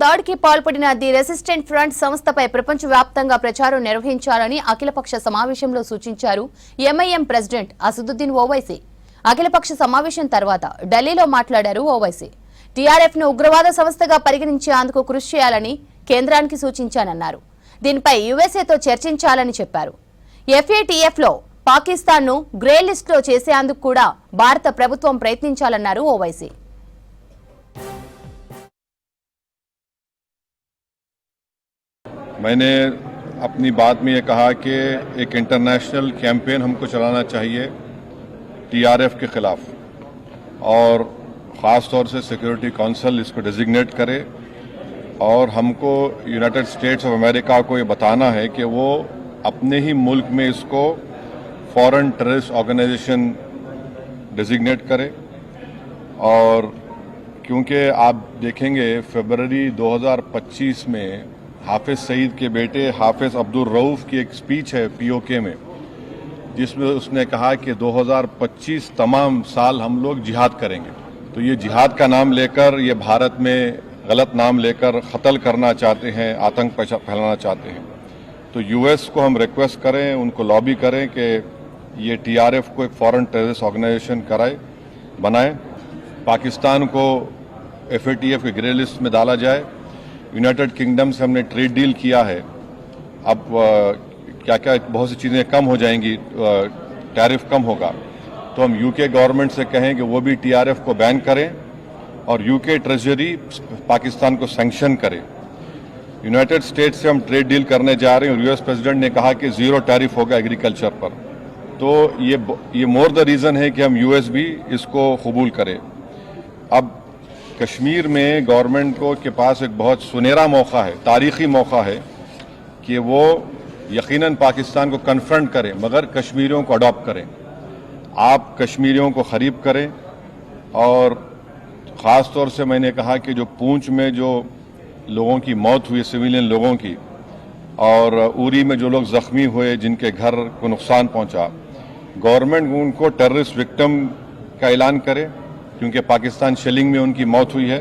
దాడికి పాల్పడిన the resistant front సంస్థపై ప్రపంచవ్యాప్తంగా ప్రచారం నిర్వహించాలని అఖిలపక్ష సమావేశంలో సూచించారు ఎంఐఎం ప్రెసిడెంట్ అసదుద్దీన్ ఓవైసీ. అఖిలపక్ష సమావేశం తర్వాత ఢిల్లీలో మాట్లాడారు ఓవైసీ. టీఆర్ఎఫ్ ను ఉగ్రవాద సంస్థగా పరిగణించేందుకు కృషి చేయాలని కేంద్రానికి సూచించానన్నారు. దీనిపై యుఎస్ఏతో చర్చించాలని చెప్పారు. ఎఫ్ఏటీఎఫ్ లో పాకిస్తాన్ ను గ్రే లిస్ట్ లో చేసేందుకు కూడా భారత ప్రభుత్వం ప్రయత్నించాలన్నారు ఓవైసీ. मैंने अपनी बात में ये कहा कि एक इंटरनेशनल कैंपेन हमको चलाना चाहिए टीआरएफ के खिलाफ और ख़ास तौर से सिक्योरिटी काउंसिल इसको डिजिग्नेट करे और हमको यूनाइटेड स्टेट्स ऑफ अमेरिका को ये बताना है कि वो अपने ही मुल्क में इसको फॉरेन टेररिस्ट ऑर्गेनाइजेशन डिजिग्नेट करे। और क्योंकि आप देखेंगे फरवरी 2025 में हाफिज सईद के बेटे हाफिज अब्दुल रऊफ की एक स्पीच है पीओके में, जिसमें उसने कहा कि 2025 तमाम साल हम लोग जिहाद करेंगे। तो ये जिहाद का नाम लेकर, ये भारत में गलत नाम लेकर कत्ल करना चाहते हैं, आतंक फैलाना चाहते हैं। तो यूएस को हम रिक्वेस्ट करें, उनको लॉबी करें कि ये टीआरएफ को एक फॉरेन टेररिस्ट ऑर्गेनाइजेशन बनाए, पाकिस्तान को एफएटीएफ के ग्रे लिस्ट में डाला जाए। यूनाइटेड किंगडम से हमने ट्रेड डील किया है, अब क्या क्या बहुत सी चीज़ें कम हो जाएंगी, टैरिफ कम होगा। तो हम यूके गवर्नमेंट से कहें कि वो भी टीआरएफ को बैन करें और यूके ट्रेजरी पाकिस्तान को सैंक्शन करे। यूनाइटेड स्टेट्स से हम ट्रेड डील करने जा रहे हैं और यूएस प्रेसिडेंट ने कहा कि ज़ीरो टैरिफ होगा एग्रीकल्चर पर। तो ये मोर द रीज़न है कि हम यूएस भी इसको कबूल करें। अब कश्मीर में गवर्नमेंट के पास एक बहुत सुनहरा मौका है, तारीखी मौका है कि वो यकीनन पाकिस्तान को कन्फ्रंट करें, मगर कश्मीरियों को अडॉप्ट करें। आप कश्मीरियों को खरीब करें। और ख़ास तौर से मैंने कहा कि जो पूंछ में जो लोगों की मौत हुई, सिविलियन लोगों की, और उरी में जो लोग ज़ख्मी हुए, जिनके घर को नुकसान पहुंचा, गवर्नमेंट उनको टेररिस्ट विक्टिम का ऐलान करे, क्योंकि पाकिस्तान शेलिंग में उनकी मौत हुई है,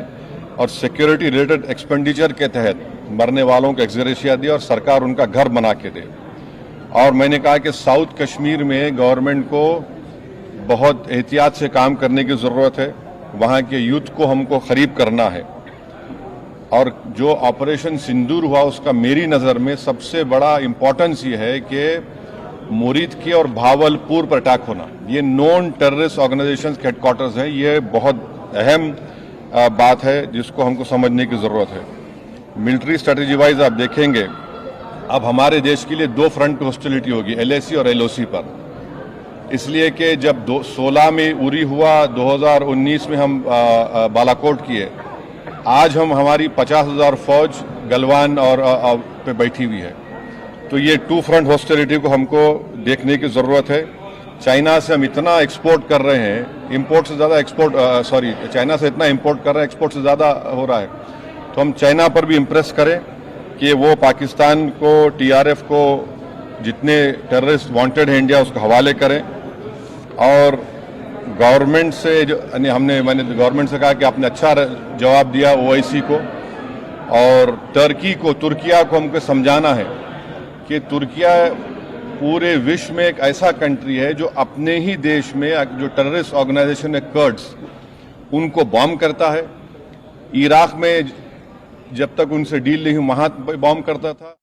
और सिक्योरिटी रिलेटेड एक्सपेंडिचर के तहत मरने वालों को एक्सग्रेशिया दे और सरकार उनका घर बना के दे। और मैंने कहा कि साउथ कश्मीर में गवर्नमेंट को बहुत एहतियात से काम करने की ज़रूरत है, वहाँ के यूथ को हमको खरीब करना है। और जो ऑपरेशन सिंदूर हुआ उसका मेरी नज़र में सबसे बड़ा इम्पोर्टेंस ये है कि मुरीद की और भावलपुर पर अटैक होना, ये नॉन टेररिस्ट ऑर्गेनाइजेशंस के हेडक्वार्टर्स हैं। ये बहुत अहम बात है जिसको हमको समझने की ज़रूरत है। मिलिट्री स्ट्रेटजी वाइज आप देखेंगे अब हमारे देश के लिए दो फ्रंट पे हॉस्टिलिटी होगी, एलएसी और एलओसी पर। इसलिए कि जब 2016 में उरी हुआ, 2019 में हम बालाकोट किए, आज हमारी 50,000 फौज गलवान और पे बैठी हुई है। तो ये टू फ्रंट हॉस्टिलिटी को हमको देखने की ज़रूरत है। चाइना से हम इतना एक्सपोर्ट कर रहे हैं, इंपोर्ट से ज़्यादा चाइना से इतना इंपोर्ट कर रहे हैं, एक्सपोर्ट से ज़्यादा हो रहा है। तो हम चाइना पर भी इम्प्रेस करें कि वो पाकिस्तान को, टीआरएफ को, जितने टेररिस्ट वांटेड हैं इंडिया, उसको हवाले करें। और गवर्नमेंट से मैंने गवर्नमेंट से कहा कि आपने अच्छा जवाब दिया ओआईसी को, और तुर्किया को हमको समझाना है कि तुर्किया पूरे विश्व में एक ऐसा कंट्री है जो अपने ही देश में जो टेररिस्ट ऑर्गेनाइजेशन है कर्ड्स, उनको बॉम्ब करता है। इराक में जब तक उनसे डील नहीं हुई वहाँ बॉम्ब करता था।